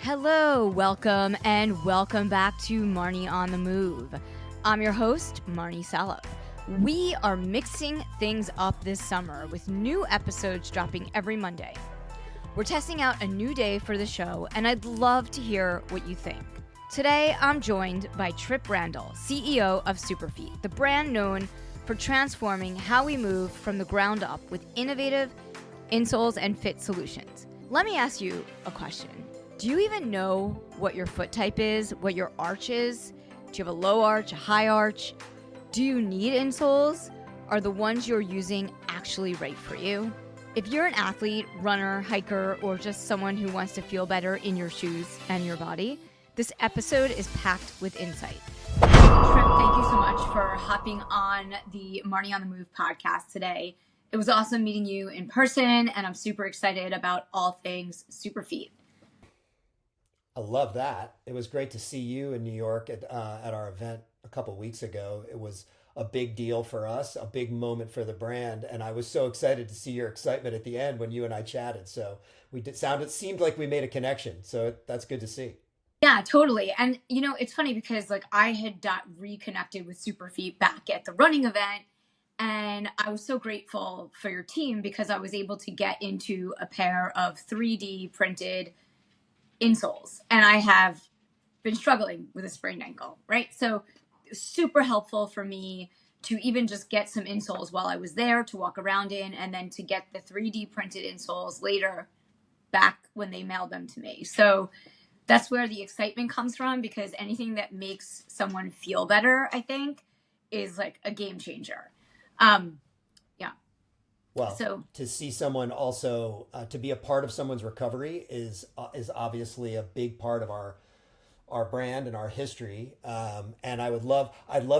Hello, welcome, and welcome back to Marni On The Move. I'm your host, Marni Salop. We are mixing things up this summer with new episodes dropping every Monday. We're testing out a new day for the show, and I'd love to hear what you think. Today, I'm joined by Trip Randall, CEO of Superfeet, the brand known for transforming how we move from the ground up with innovative insoles and fit solutions. Let me ask you a question. Do you even know what your foot type is, what your arch is? Do you have a low arch, a high arch? Do you need insoles? Are the ones you're using actually right for you? If you're an athlete, runner, hiker, or just someone who wants to feel better in your shoes and your body, this episode is packed with insight. Trip, thank you so much for hopping on the Marni On The Move podcast today. It was awesome meeting you in person, and I'm super excited about all things Superfeet. I love that. It was great to see you in New York at our event a couple of weeks ago. It was a big deal for us, a big moment for the brand, and I was so excited to see your excitement at the end when you and I chatted. So it seemed like we made a connection. So that's good to see. Yeah, totally. And it's funny because I had got reconnected with Superfeet back at the running event, and I was so grateful for your team because I was able to get into a pair of 3D printed insoles, and I have been struggling with a sprained ankle, right? So super helpful for me to even just get some insoles while I was there to walk around in, and then to get the 3D printed insoles later back when they mailed them to me. So that's where the excitement comes from, because anything that makes someone feel better, I think, is like a game changer. Yeah. Well, so to see someone also to be a part of someone's recovery is obviously a big part of our brand and our history. And I'd love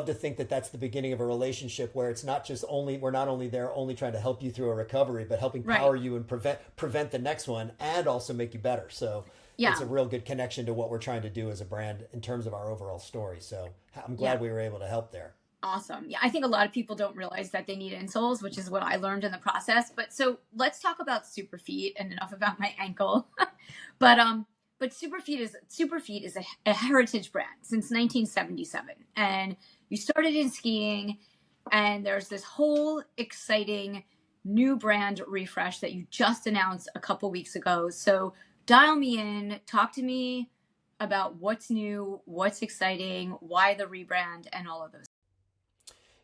to think that that's the beginning of a relationship where it's not just we're not only there only trying to help you through a recovery, but helping power you and prevent the next one, and also make you better. So yeah, it's a real good connection to what we're trying to do as a brand in terms of our overall story. So I'm glad we were able to help there. Awesome. Yeah, I think a lot of people don't realize that they need insoles, which is what I learned in the process. But so let's talk about Superfeet, and enough about my ankle. But Superfeet is a heritage brand since 1977, and you started in skiing, and there's this whole exciting new brand refresh that you just announced a couple weeks ago. So dial me in, talk to me about what's new, what's exciting, why the rebrand, and all of those.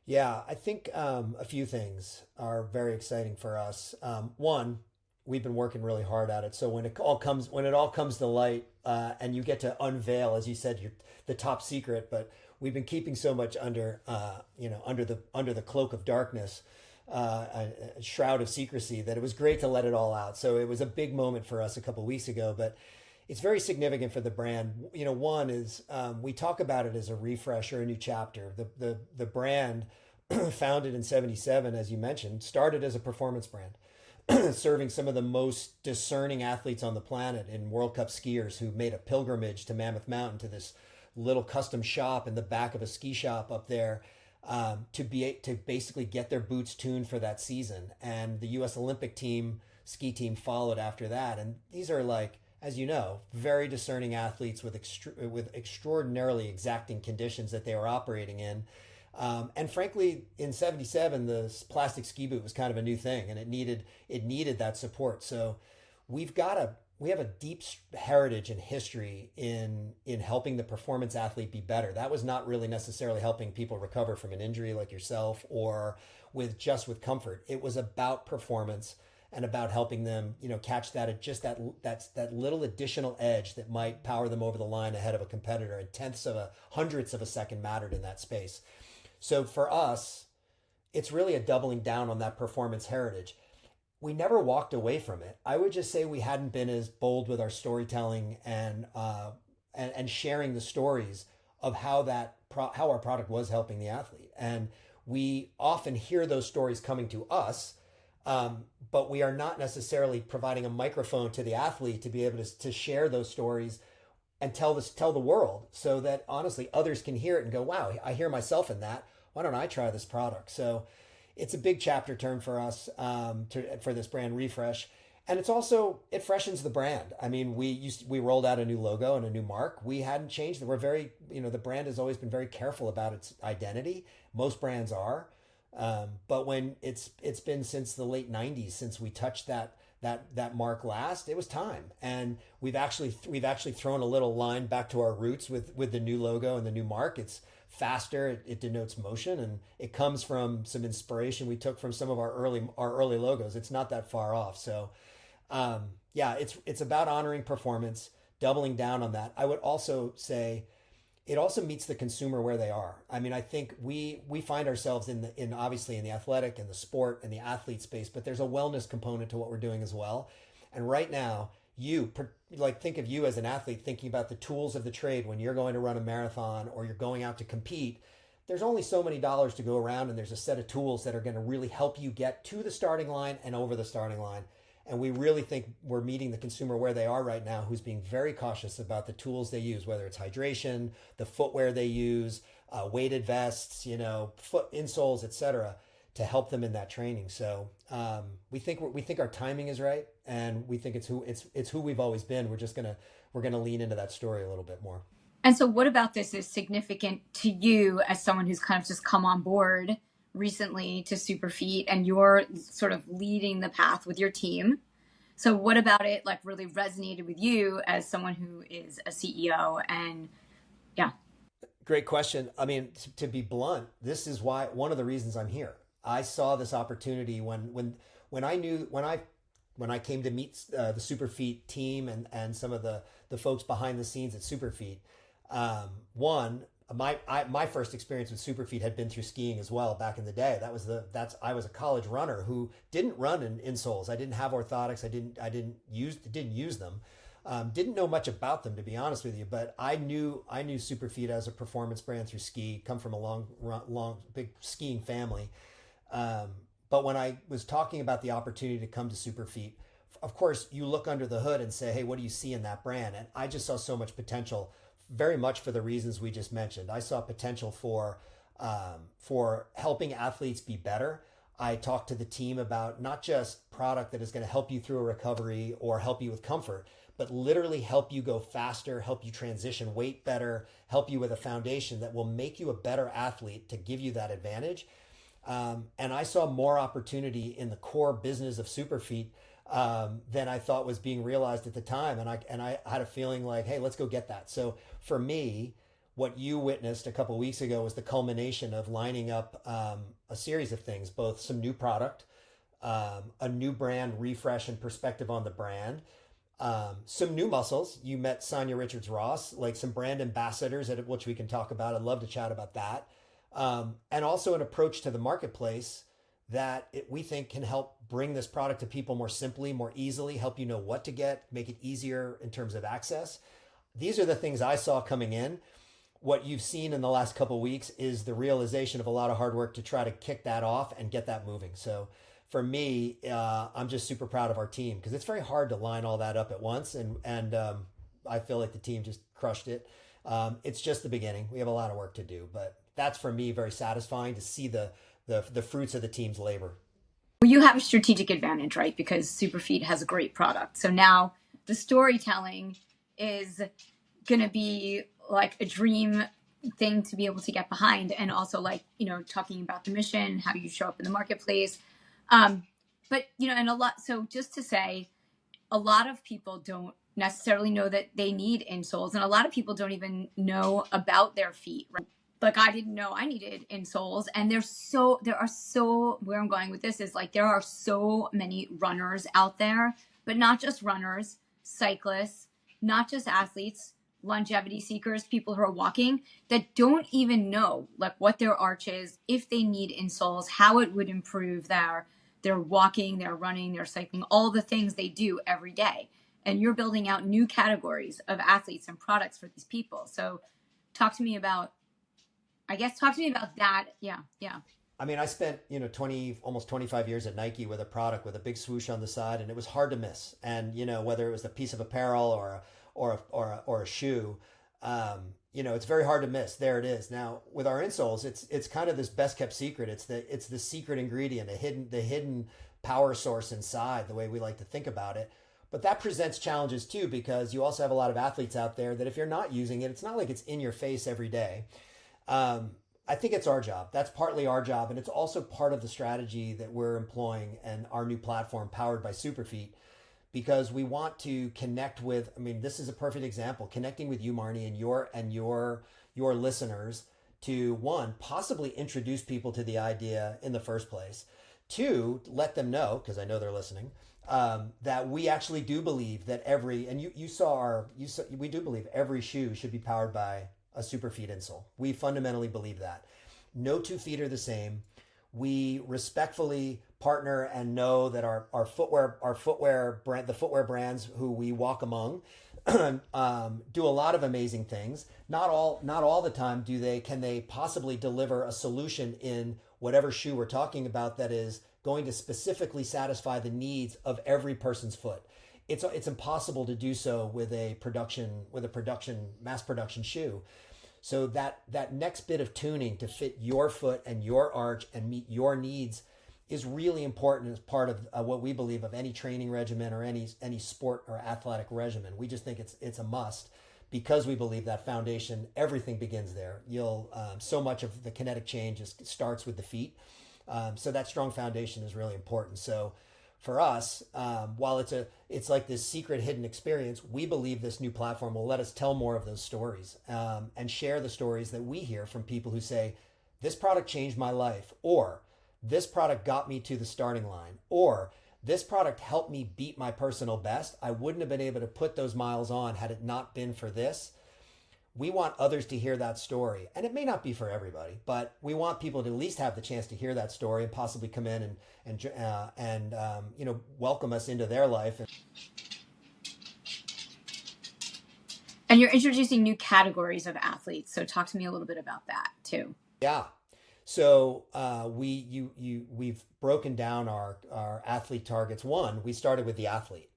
Yeah, I think a few things are very exciting for us. One, we've been working really hard at it. So when it all comes to light, and you get to unveil, as you said, the top secret, but we've been keeping so much under the cloak of darkness, a shroud of secrecy, that it was great to let it all out. So it was a big moment for us a couple of weeks ago, but it's very significant for the brand. One is we talk about it as a refresh or a new chapter. The brand, founded in 77, as you mentioned, started as a performance brand, serving some of the most discerning athletes on the planet in World Cup skiers who made a pilgrimage to Mammoth Mountain, to this little custom shop in the back of a ski shop up there, to basically get their boots tuned for that season. And the U.S. Olympic ski team followed after that. And these are, as you know, very discerning athletes with extraordinarily exacting conditions that they were operating in. And frankly, in 77, the plastic ski boot was kind of a new thing, and it needed that support. So we have a deep heritage and history in helping the performance athlete be better. That was not really necessarily helping people recover from an injury like yourself, or with comfort. It was about performance and about helping them, catch that little additional edge that might power them over the line ahead of a competitor. And hundredths of a second mattered in that space. So for us, it's really a doubling down on that performance heritage. We never walked away from it. I would just say we hadn't been as bold with our storytelling and sharing the stories of how our product was helping the athlete. And we often hear those stories coming to us, but we are not necessarily providing a microphone to the athlete to be able to share those stories and tell the world, so that honestly others can hear it and go, wow, I hear myself in that. Why don't I try this product? So it's a big chapter turn for us, for this brand refresh. And it's also, it freshens the brand. I mean, we rolled out a new logo and a new mark. We hadn't changed it. We're very, the brand has always been very careful about its identity. Most brands are. But when it's been since the late 90s since we touched that mark last, it was time. And we've actually thrown a little line back to our roots with the new logo and the new mark. It's faster, it denotes motion, and it comes from some inspiration we took from some of our early logos. It's not that far off. So yeah, it's about honoring performance, doubling down on that. I would also say it also meets the consumer where they are. I mean, I think we find ourselves in obviously in the athletic and the sport and the athlete space, but there's a wellness component to what we're doing as well. And right now, think of you as an athlete thinking about the tools of the trade when you're going to run a marathon or you're going out to compete. There's only so many dollars to go around, and there's a set of tools that are going to really help you get to the starting line and over the starting line. And we really think we're meeting the consumer where they are right now, who's being very cautious about the tools they use, whether it's hydration, the footwear they use, weighted vests, foot insoles, etc., to help them in that training. So we think our timing is right, and we think it's who we've always been. We're gonna lean into that story a little bit more. And so, what about this is significant to you as someone who's kind of just come on board recently to Superfeet, and you're sort of leading the path with your team? So what about it like really resonated with you as someone who is a CEO? And yeah. Great question. I mean, to be blunt, this is why one of the reasons I'm here. I saw this opportunity when I came to meet the Superfeet team and some of the folks behind the scenes at Superfeet. My first experience with Superfeet had been through skiing as well back in the day. I was a college runner who didn't run in insoles. I didn't have orthotics. I didn't use them. Didn't know much about them, to be honest with you, but I knew Superfeet as a performance brand through ski, come from a long big skiing family. But when I was talking about the opportunity to come to Superfeet, of course you look under the hood and say, hey, what do you see in that brand? And I just saw so much potential, very much for the reasons we just mentioned. I saw potential for helping athletes be better. I talked to the team about not just product that is going to help you through a recovery or help you with comfort, but literally help you go faster, help you transition weight better, help you with a foundation that will make you a better athlete to give you that advantage. And I saw more opportunity in the core business of Superfeet than I thought was being realized at the time. And I had a feeling like, hey, let's go get that. So for me, what you witnessed a couple of weeks ago was the culmination of lining up a series of things, both some new product, a new brand refresh and perspective on the brand, some new muscles. You met Sonia Richards-Ross, like some brand ambassadors, which we can talk about. I'd love to chat about that. And also an approach to the marketplace that we think can help bring this product to people more simply, more easily, help you know what to get, make it easier in terms of access. These are the things I saw coming in. What you've seen in the last couple of weeks is the realization of a lot of hard work to try to kick that off and get that moving. So for me, I'm just super proud of our team because it's very hard to line all that up at once. And I feel like the team just crushed it. It's just the beginning. We have a lot of work to do, but that's for me very satisfying to see the fruits of the team's labor. Well, you have a strategic advantage, right? Because Superfeet has a great product. So now the storytelling is going to be like a dream thing to be able to get behind. And also like, talking about the mission, how you show up in the marketplace. But, and so just to say, a lot of people don't necessarily know that they need insoles. And a lot of people don't even know about their feet, right? Like I didn't know I needed insoles. And where I'm going with this is like, there are so many runners out there, but not just runners, cyclists, not just athletes, longevity seekers, people who are walking that don't even know like what their arch is, if they need insoles, how it would improve their walking, their running, their cycling, all the things they do every day. And you're building out new categories of athletes and products for these people. So talk to me about that. Yeah. I mean, I spent, almost 25 years at Nike with a product with a big swoosh on the side, and it was hard to miss. And, whether it was a piece of apparel or a shoe, it's very hard to miss. There it is. Now with our insoles, it's kind of this best kept secret. It's the secret ingredient, the hidden power source inside, the way we like to think about it. But that presents challenges too, because you also have a lot of athletes out there that if you're not using it, it's not like it's in your face every day. I think it's our job. That's partly our job. And it's also part of the strategy that we're employing and our new platform powered by Superfeet, because we want to connect with, I mean, this is a perfect example, connecting with you, Marni, and your listeners to, one, possibly introduce people to the idea in the first place. Two, let them know, because I know they're listening, that we actually do believe that we do believe every shoe should be powered by a Superfeet insole. We fundamentally believe that. No 2 feet are the same. We respectfully partner and know that our footwear brand, the footwear brands who we walk among, do a lot of amazing things. Not all the time can they possibly deliver a solution in whatever shoe we're talking about that is going to specifically satisfy the needs of every person's foot. It's impossible to do so with a mass production shoe. So that next bit of tuning to fit your foot and your arch and meet your needs is really important as part of what we believe of any training regimen or any sport or athletic regimen. We just think it's a must, because we believe that foundation, everything begins there. So much of the kinetic change starts with the feet. So that strong foundation is really important. So for us, while it's like this secret hidden experience, we believe this new platform will let us tell more of those stories, and share the stories that we hear from people who say, this product changed my life, or this product got me to the starting line, or this product helped me beat my personal best. I wouldn't have been able to put those miles on had it not been for this. We want others to hear that story. And it may not be for everybody, but we want people to at least have the chance to hear that story and possibly come in and welcome us into their life. And you're introducing new categories of athletes. So talk to me a little bit about that too. Yeah. So we've broken down our athlete targets. One, we started with the athlete.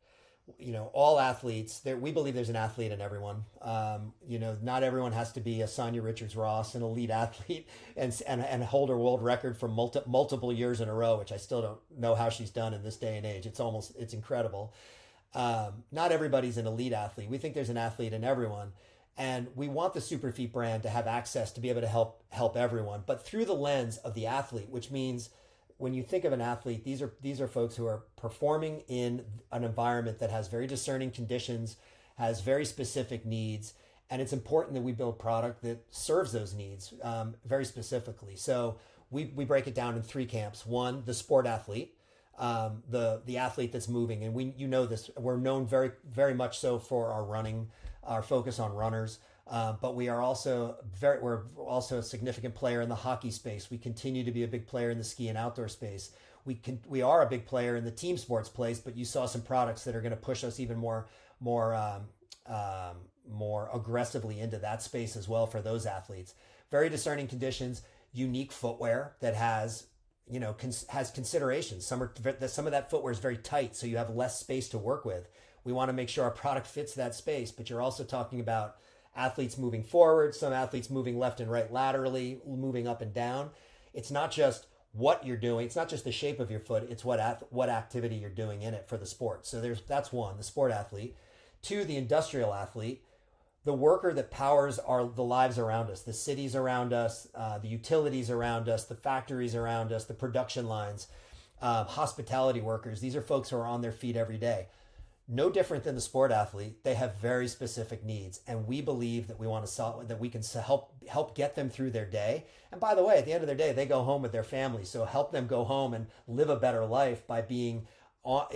All athletes, we believe there's an athlete in everyone. Not everyone has to be a Sonia Richards-Ross, an elite athlete, and hold her world record for multiple years in a row, which I still don't know how she's done in this day and age. It's incredible. Not everybody's an elite athlete. We think there's an athlete in everyone. And we want the Superfeet brand to have access to be able to help everyone, but through the lens of the athlete, which means when you think of an athlete, these are folks who are performing in an environment that has very discerning conditions, has very specific needs, and it's important that we build product that serves those needs very specifically. So we break it down in 3 camps. One, the sport athlete, the athlete that's moving, and this. We're known very, very much so for our running, our focus on runners. But we're also a significant player in the hockey space. We continue to be a big player in the ski and outdoor space. We are a big player in the team sports place, but you saw some products that are going to push us even more aggressively into that space as well for those athletes. Very discerning conditions, unique footwear that has considerations. Some of that footwear is very tight, so you have less space to work with. We want to make sure our product fits that space, but you're also talking about athletes moving forward, some athletes moving left and right laterally, moving up and down. It's not just what you're doing. It's not just the shape of your foot. It's what activity you're doing in it for the sport. So that's one, the sport athlete. Two, the industrial athlete, the worker that powers the lives around us, the cities around us, the utilities around us, the factories around us, the production lines, hospitality workers. These are folks who are on their feet every day. No different than the sport athlete, they have very specific needs, and we believe that we can help get them through their day. And by the way, at the end of their day, they go home with their families. So help them go home and live a better life by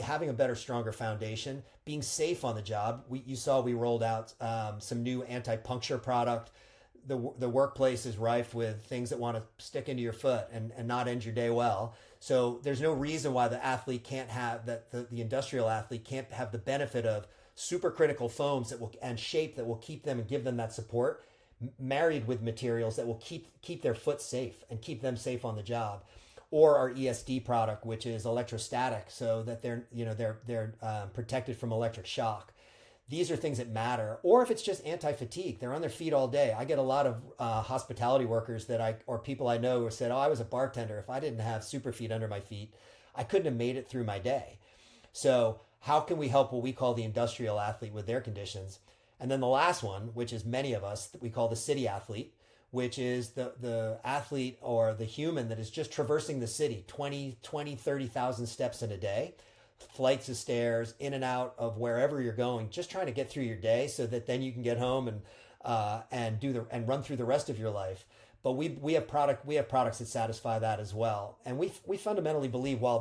having a better, stronger foundation, being safe on the job. You saw we rolled out some new anti-puncture product. The workplace is rife with things that want to stick into your foot and not end your day well. So there's no reason why the athlete can't have that. The industrial athlete can't have the benefit of supercritical foams and shape that will keep them and give them that support, married with materials that will keep their foot safe and keep them safe on the job. Or our ESD product, which is electrostatic, so that they're protected from electric shock. These are things that matter. Or if it's just anti-fatigue, they're on their feet all day. I get a lot of hospitality workers or people I know who said, "Oh, I was a bartender. If I didn't have Superfeet under my feet, I couldn't have made it through my day. So how can we help what we call the industrial athlete with their conditions? And then the last one, which is many of us, we call the city athlete, which is the athlete or the human that is just traversing the city 30,000 steps in a day, flights of stairs, in and out of wherever you're going, just trying to get through your day so that then you can get home and run through the rest of your life. But we have products that satisfy that as well. And we fundamentally believe while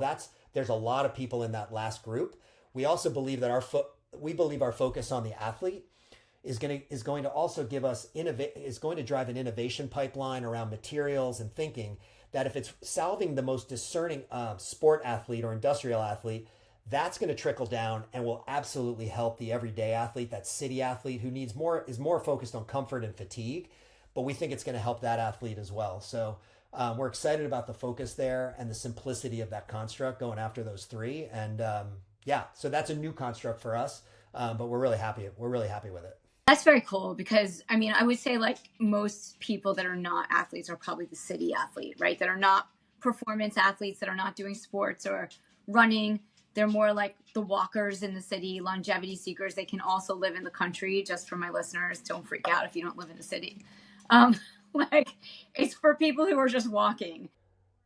there's a lot of people in that last group, we also believe that our focus on the athlete is going to also give us is going to drive an innovation pipeline around materials and thinking that if it's solving the most discerning sport athlete or industrial athlete, that's going to trickle down and will absolutely help the everyday athlete, that city athlete who is more focused on comfort and fatigue. But we think it's going to help that athlete as well. So we're excited about the focus there and the simplicity of that construct going after those three. And so that's a new construct for us, but we're really happy. We're really happy with it. That's very cool because, I mean, I would say like most people that are not athletes are probably the city athlete, right? That are not performance athletes, that are not doing sports or running. They're more like the walkers in the city, longevity seekers. They can also live in the country. Just for my listeners, don't freak out if you don't live in the city. Like it's for people who are just walking.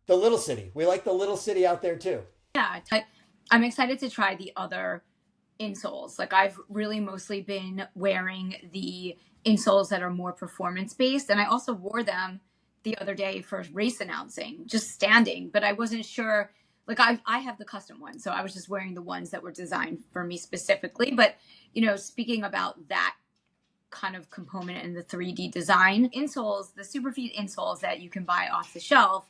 The little city. We like the little city out there too. Yeah. I'm excited to try the other insoles. Like I've really mostly been wearing the insoles that are more performance based. And I also wore them the other day for race announcing, just standing, but I wasn't sure. Like I have the custom ones. So I was just wearing the ones that were designed for me specifically. But, speaking about that kind of component in the 3D design, insoles, the Superfeet insoles that you can buy off the shelf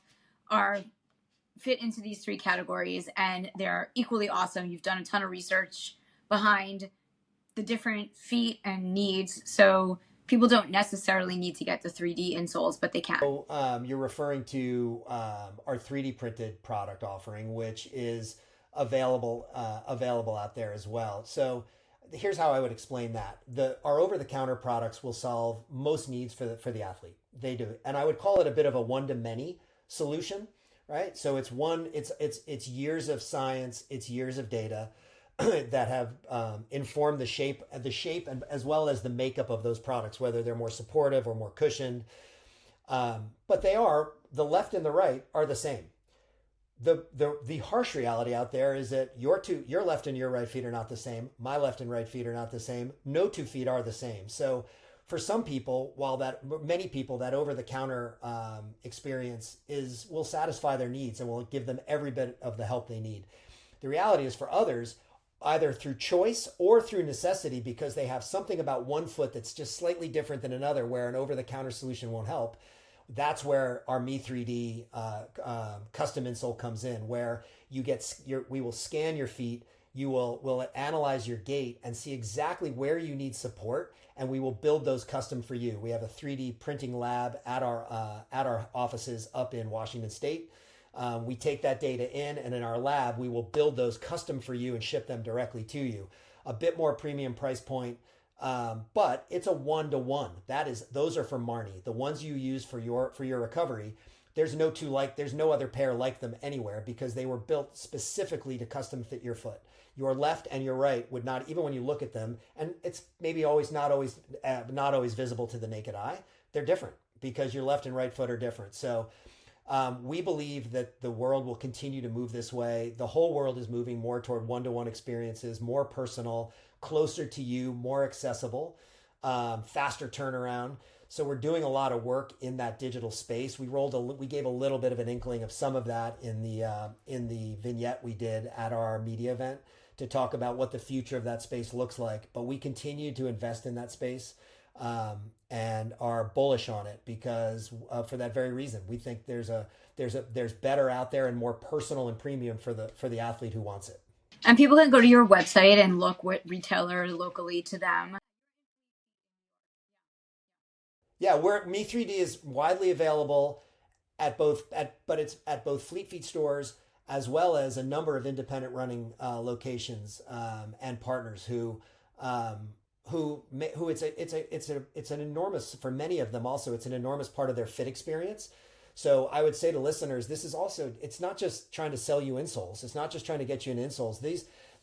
fit into these three categories, and they're equally awesome. You've done a ton of research behind the different feet and needs. So people don't necessarily need to get the 3D insoles, but they can. So you're referring to our 3D printed product offering, which is available out there as well. So here's how I would explain that. Our over-the-counter products will solve most needs for the athlete. They do. And I would call it a bit of a one-to-many solution, right? So it's years of science, it's years of data that have informed the shape and as well as the makeup of those products, whether they're more supportive or more cushioned. But the left and the right are the same. The harsh reality out there is that your left and your right feet are not the same. My left and right feet are not the same. No two feet are the same. For some people, many people, that over-the-counter experience will satisfy their needs and will give them every bit of the help they need. The reality is for others, either through choice or through necessity, because they have something about one foot that's just slightly different than another, where an over-the-counter solution won't help. That's where our Me 3D custom insole comes in, where we will scan your feet, we'll analyze your gait and see exactly where you need support, and we will build those custom for you. We have a 3D printing lab at our offices up in Washington State. We take that data in, and in our lab, we will build those custom for you and ship them directly to you. A bit more premium price point, but it's a 1-to-1. Those are for Marni. The ones you use for your recovery, there's no other pair like them anywhere, because they were built specifically to custom fit your foot. Your left and your right would not, even when you look at them, and it's maybe not always visible to the naked eye, they're different because your left and right foot are different. So we believe that the world will continue to move this way. The whole world is moving more toward one-to-one experiences, more personal, closer to you, more accessible, faster turnaround. So we're doing a lot of work in that digital space. We gave a little bit of an inkling of some of that in the vignette we did at our media event to talk about what the future of that space looks like. But we continue to invest in that space and are bullish on it because for that very reason, we think there's better out there and more personal and premium for the athlete who wants it. And people can go to your website and look what retailer locally to them. Yeah, Me 3D is widely available but it's at both Fleet Feet stores as well as a number of independent running locations and partners who it's an enormous, for many of them also, it's an enormous part of their fit experience. So I would say to listeners, this is also, it's not just trying to sell you insoles. It's not just trying to get you in insoles.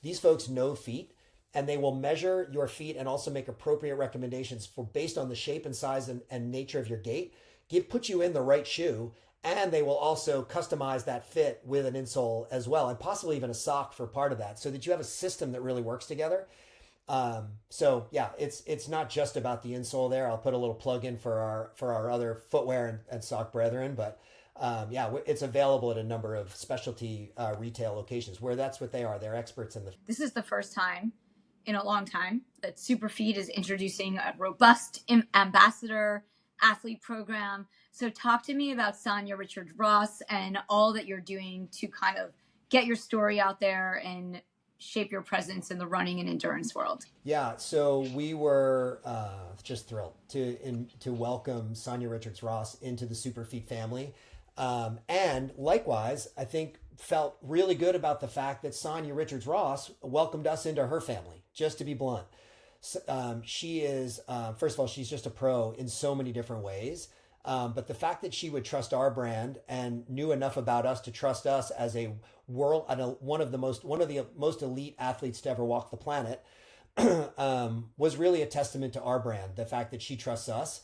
These folks know feet, and they will measure your feet and also make appropriate recommendations for based on the shape and size and nature of your gait, put you in the right shoe. And they will also customize that fit with an insole as well, and possibly even a sock for part of that, so that you have a system that really works together. So yeah, it's not just about the insole there. I'll put a little plug in for our other footwear and sock brethren, but yeah, it's available at a number of specialty retail locations where that's what they are. They're experts in the. This is the first time in a long time that Superfeet is introducing a robust ambassador athlete program. So talk to me about Sonia Richards-Ross and all that you're doing to kind of get your story out there and shape your presence in the running and endurance world. Yeah, so we were just thrilled to welcome Sonia Richards-Ross into the Superfeet family. And likewise, I think felt really good about the fact that Sonia Richards-Ross welcomed us into her family, just to be blunt. She is, first of all, she's just a pro in so many different ways. But the fact that she would trust our brand and knew enough about us to trust us as one of the most elite athletes to ever walk the planet, was really a testament to our brand. The fact that she trusts us.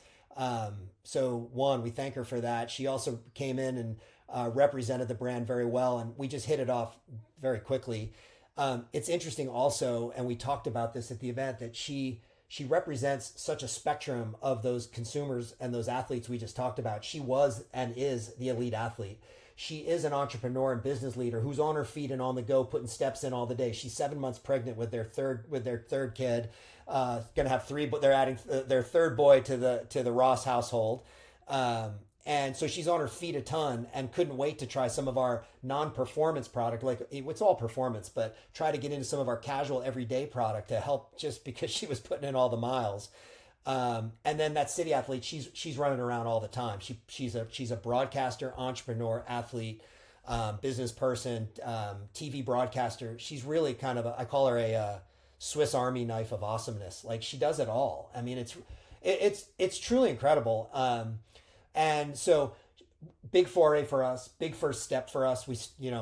So one, we thank her for that. She also came in and represented the brand very well, and we just hit it off very quickly. It's interesting also, and we talked about this at the event, that she represents such a spectrum of those consumers and those athletes we just talked about. She was and is the elite athlete. She is an entrepreneur and business leader who's on her feet and on the go, putting steps in all the day. She's 7 months pregnant with their third kid. Gonna have three, but they're adding their third boy to the Ross household. And so she's on her feet a ton and couldn't wait to try some of our non-performance product. Like, it's all performance, but try to get into some of our casual everyday product to help, just because she was putting in all the miles. And then that city athlete, she's running around all the time. She's a broadcaster, entrepreneur, athlete, business person, TV broadcaster. She's really kind of I call her a Swiss Army knife of awesomeness. Like, she does it all. I mean, it's truly incredible. And so, big foray for us, big first step for us. We,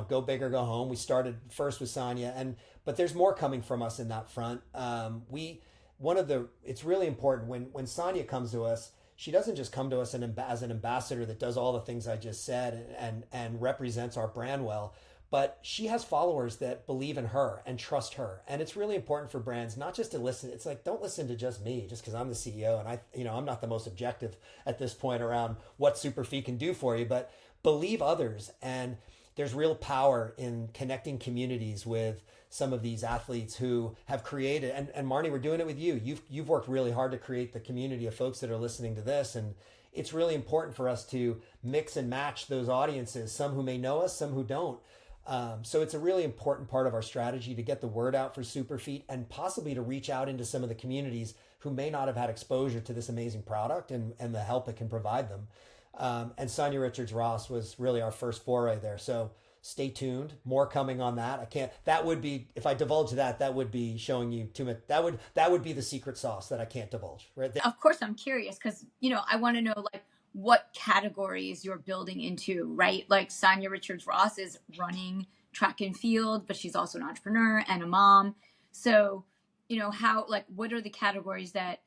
go big or go home. We started first with Sonia, but there's more coming from us in that front. It's really important when Sonia comes to us, she doesn't just come to us as an ambassador that does all the things I just said and represents our brand well, but she has followers that believe in her and trust her. And it's really important for brands not just to listen. It's like, don't listen to just me, just because I'm the CEO and I'm not the most objective at this point around what Superfeet can do for you, but believe others. And there's real power in connecting communities with some of these athletes who have created, and Marni, we're doing it with you. You've worked really hard to create the community of folks that are listening to this. And it's really important for us to mix and match those audiences, some who may know us, some who don't. So it's a really important part of our strategy to get the word out for Superfeet, and possibly to reach out into some of the communities who may not have had exposure to this amazing product and the help it can provide them. And Sonia Richards-Ross was really our first foray there. So stay tuned. More coming on that. That would be, if I divulge that would be showing you too much. That would be the secret sauce that I can't divulge right there. Of course, I'm curious because, I want to know, like, what categories you're building into, right? Like, Sonia Richards-Ross is running track and field, but she's also an entrepreneur and a mom. So, what are the categories that,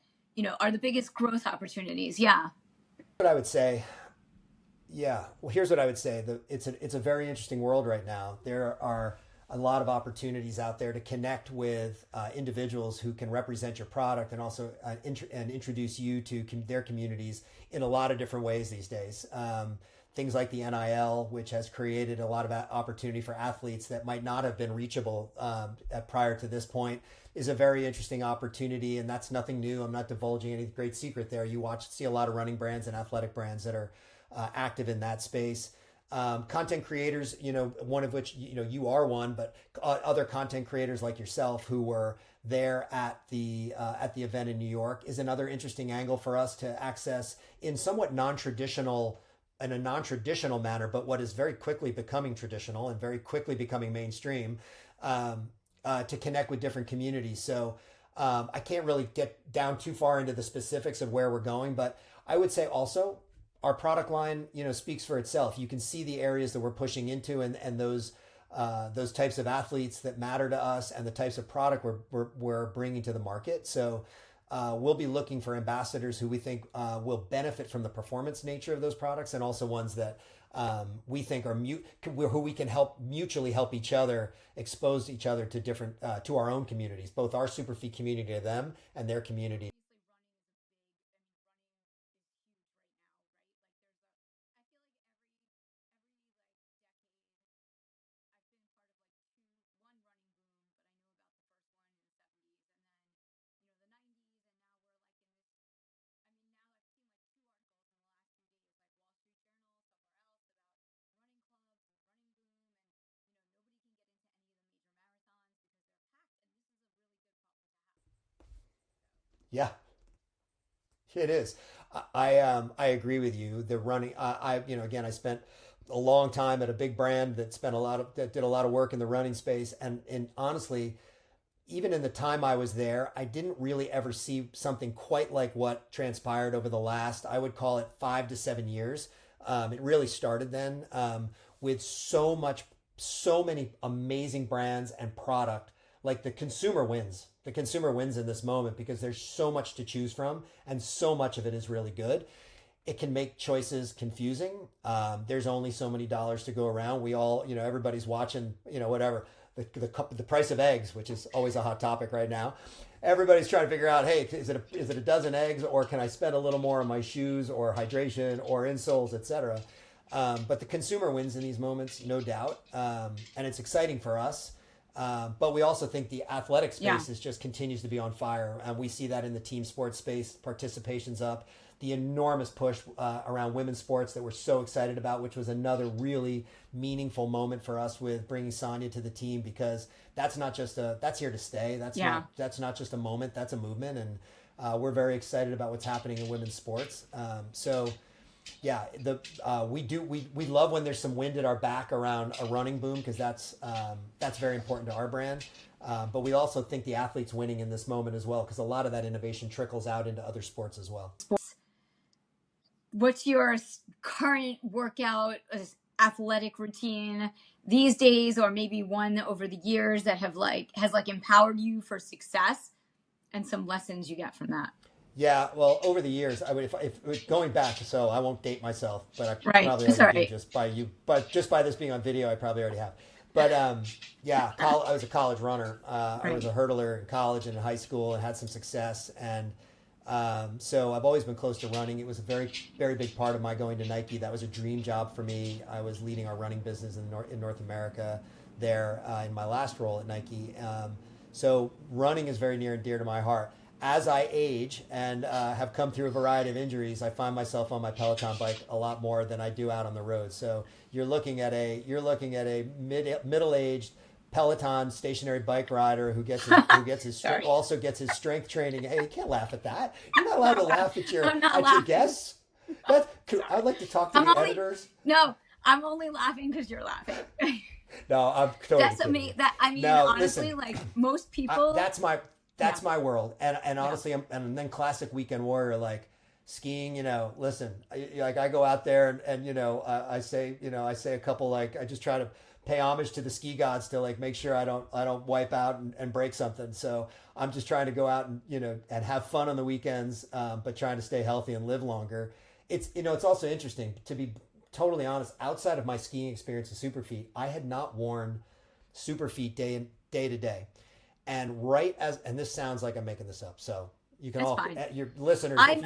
are the biggest growth opportunities? Yeah. What I would say, well, here's what I would say. It's a very interesting world right now. There are a lot of opportunities out there to connect with individuals who can represent your product and also introduce you to their communities in a lot of different ways these days. Things like the NIL, which has created a lot of opportunity for athletes that might not have been reachable prior to this point, is a very interesting opportunity. And that's nothing new. I'm not divulging any great secret there. You see a lot of running brands and athletic brands that are active in that space. Content creators, one of which, you are one, but other content creators like yourself who were there at the event in New York is another interesting angle for us to access in a non-traditional manner, but what is very quickly becoming traditional and very quickly becoming mainstream, to connect with different communities. So I can't really get down too far into the specifics of where we're going, but I would say also, our product line, speaks for itself. You can see the areas that we're pushing into, and those types of athletes that matter to us, and the types of product we're bringing to the market. So we'll be looking for ambassadors who we think will benefit from the performance nature of those products, and also ones that we think are who we can mutually help each other, expose each other to different to our own communities, both our Superfeet community to them and their community. Yeah, it is. I agree with you. The running, again, I spent a long time at a big brand that did a lot of work in the running space, and honestly, even in the time I was there, I didn't really ever see something quite like what transpired over the last, I would call it 5 to 7 years. It really started then, with so many amazing brands and product. Like the consumer wins. The consumer wins in this moment because there's so much to choose from, and so much of it is really good. It can make choices confusing. There's only so many dollars to go around. We all, everybody's watching, whatever the price of eggs, which is always a hot topic right now. Everybody's trying to figure out, hey, is it a dozen eggs, or can I spend a little more on my shoes or hydration or insoles, etc. But the consumer wins in these moments, no doubt, and it's exciting for us. But we also think the athletic space just continues to be on fire, and we see that in the team sports space. Participation's up. The enormous push around women's sports that we're so excited about, which was another really meaningful moment for us with bringing Sonia to the team, because that's here to stay. That's not just a moment. That's a movement, and we're very excited about what's happening in women's sports. Yeah, we love when there's some wind at our back around a running boom, because that's very important to our brand. But we also think the athletes winning in this moment as well, because a lot of that innovation trickles out into other sports as well. What's your current workout athletic routine these days, or maybe one over the years that has empowered you for success, and some lessons you get from that? Yeah, well, over the years, I would, if going back, so I won't date myself, but I probably already do just by this being on video, I probably already have. But yeah, I was a college runner. I was a hurdler in college and in high school, and had some success. And so I've always been close to running. It was a very, very big part of my going to Nike. That was a dream job for me. I was leading our running business in North America there in my last role at Nike. So running is very near and dear to my heart. As I age and have come through a variety of injuries, I find myself on my Peloton bike a lot more than I do out on the road. So you're looking at a middle-aged Peloton stationary bike rider who gets his also gets his strength training. Hey, you can't laugh at that. You're not allowed to laugh at your guests. I'd like to talk to the editors. No, I'm only laughing because you're laughing. No, I'm totally That's amazing. Honestly, listen, most people. That's my world, and honestly, and then classic weekend warrior, like skiing. Listen, I go out there and I say a couple, I just try to pay homage to the ski gods to make sure I don't wipe out and break something. So I'm just trying to go out and and have fun on the weekends, but trying to stay healthy and live longer. It's it's also interesting, to be totally honest. Outside of my skiing experience with Superfeet, I had not worn Superfeet day to day. And and this sounds like I'm making this up, so you can your listeners, if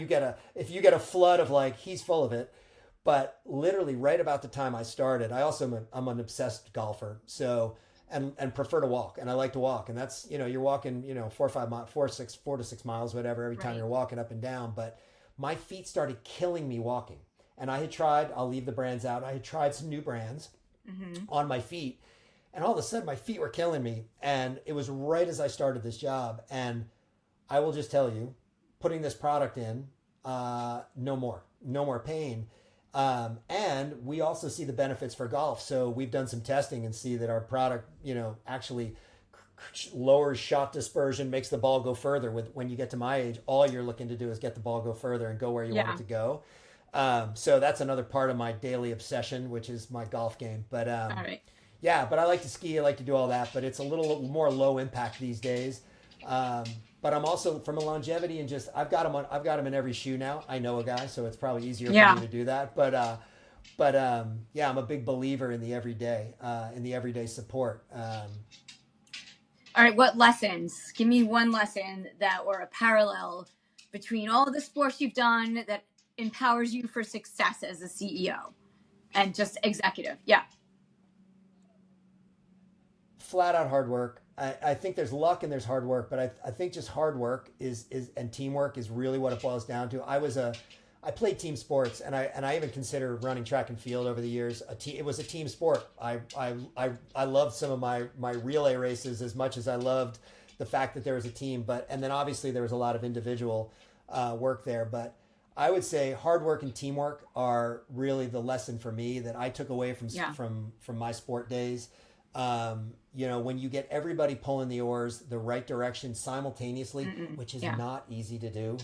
you get a flood of he's full of it, but literally right about the time I started, I'm an obsessed golfer, so and prefer to walk, and I like to walk, and that's you're walking 4 to 6 miles, whatever, every time you're walking up and down, but my feet started killing me walking, and I had tried, I'll leave the brands out, I had tried some new brands on my feet. And all of a sudden, my feet were killing me. And it was right as I started this job. And I will just tell you, putting this product in, no more pain. And we also see the benefits for golf. So we've done some testing and see that our product, actually lowers shot dispersion, makes the ball go further. When you get to my age, all you're looking to do is get the ball go further and go where you want it to go. So that's another part of my daily obsession, which is my golf game. But All right. yeah, but I like to ski. I like to do all that, but it's a little more low impact these days. But I'm also from a longevity and just I've got them in every shoe now. I know a guy, so it's probably easier for me to do that. But yeah, I'm a big believer in the everyday support. All right, what lessons? Give me one lesson that or a parallel between all the sports you've done that empowers you for success as a CEO and just executive. Yeah. Flat out hard work. I think there's luck and there's hard work, but I think just hard work is and teamwork is really what it boils down to. I played team sports, and I even consider running track and field over the years. It was a team sport. I loved some of my relay races as much as I loved the fact that there was a team. And then obviously there was a lot of individual work there. But I would say hard work and teamwork are really the lesson for me that I took away from my sport days. When you get everybody pulling the oars the right direction simultaneously, which is not easy to do,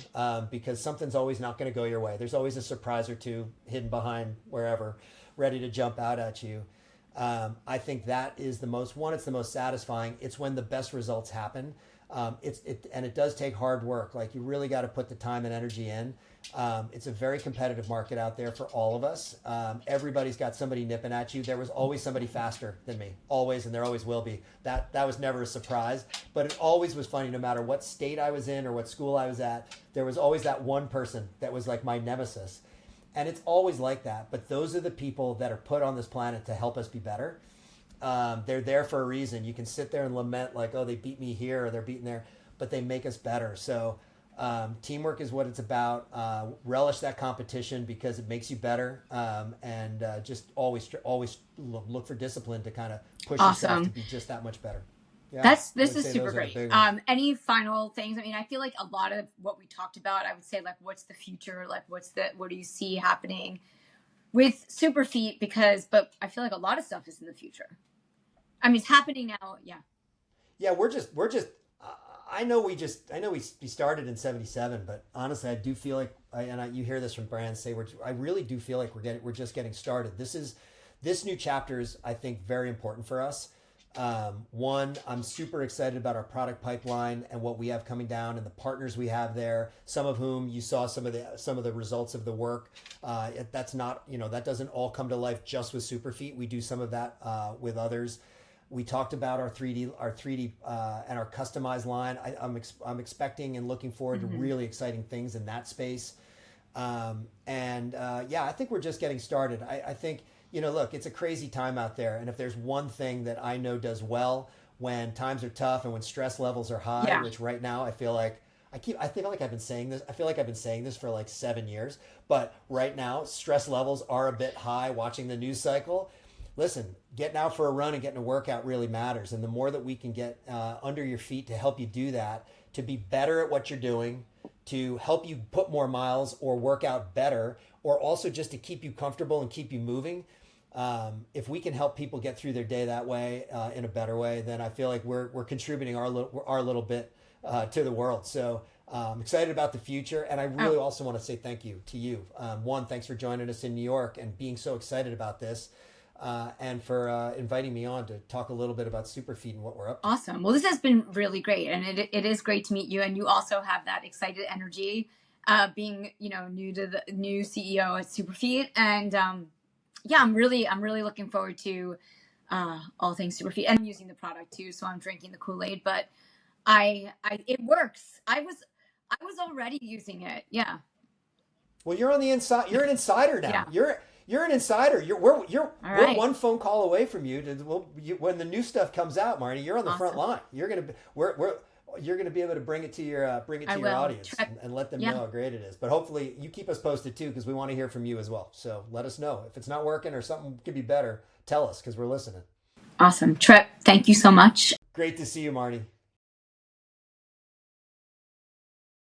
because something's always not going to go your way. There's always a surprise or two hidden behind wherever, ready to jump out at you. I think that is it's the most satisfying. It's when the best results happen. And it does take hard work. Like you really got to put the time and energy in. It's a very competitive market out there for all of us. Everybody's got somebody nipping at you. There was always somebody faster than me, always, and there always will be. That was never a surprise, but it always was funny. No matter what state I was in or what school I was at, there was always that one person that was like my nemesis, and it's always like that. But those are the people that are put on this planet to help us be better. They're there for a reason. You can sit there and lament like, oh, they beat me here or they're beating there, but they make us better. So teamwork is what it's about. Relish that competition because it makes you better. And just always look for discipline to kind of push yourself to be just that much better. Yeah, this is super great. Any final things? I mean, I feel like a lot of what we talked about, I would say like, what's the future? Like, what do you see happening with Superfeet? But I feel like a lot of stuff is in the future. I mean, it's happening now. Yeah. Yeah. We're just, I know we started in 77, but honestly, I do feel like, you hear this from brands say, I really do feel like we're just getting started. This new chapter is, I think, very important for us. One, I'm super excited about our product pipeline and what we have coming down and the partners we have there, some of whom you saw some of the results of the work. That's not, that doesn't all come to life just with Superfeet. We do some of that with others. We talked about our 3D and our customized line. I'm expecting and looking forward to really exciting things in that space. I think we're just getting started. I think, look, it's a crazy time out there. And if there's one thing that I know does well when times are tough and when stress levels are high, which right now I feel like I've been saying this. I feel like I've been saying this for like 7 years, but right now stress levels are a bit high watching the news cycle. Listen, getting out for a run and getting a workout really matters. And the more that we can get under your feet to help you do that, to be better at what you're doing, to help you put more miles or work out better, or also just to keep you comfortable and keep you moving. If we can help people get through their day that way, in a better way, then I feel like we're contributing our little bit to the world. So I'm excited about the future. And I really also want to say thank you to you. One, thanks for joining us in New York and being so excited about this. And for inviting me on to talk a little bit about Superfeet and what we're up to. Awesome. Well, this has been really great. And it is great to meet you. And you also have that excited energy, being, new CEO at Superfeet. And I'm really looking forward to all things Superfeet. And I'm using the product too, so I'm drinking the Kool-Aid. But it works. I was already using it. Yeah. Well, you're on the inside. You're an insider now. Yeah. You're an insider. We're right. one phone call away from you. When the new stuff comes out, Marni, you're on the front line. You're gonna be able to bring it to your audience and let them know how great it is. But hopefully you keep us posted too, because we want to hear from you as well. So let us know if it's not working or something could be better. Tell us because we're listening. Awesome, Trip. Thank you so much. Great to see you, Marni.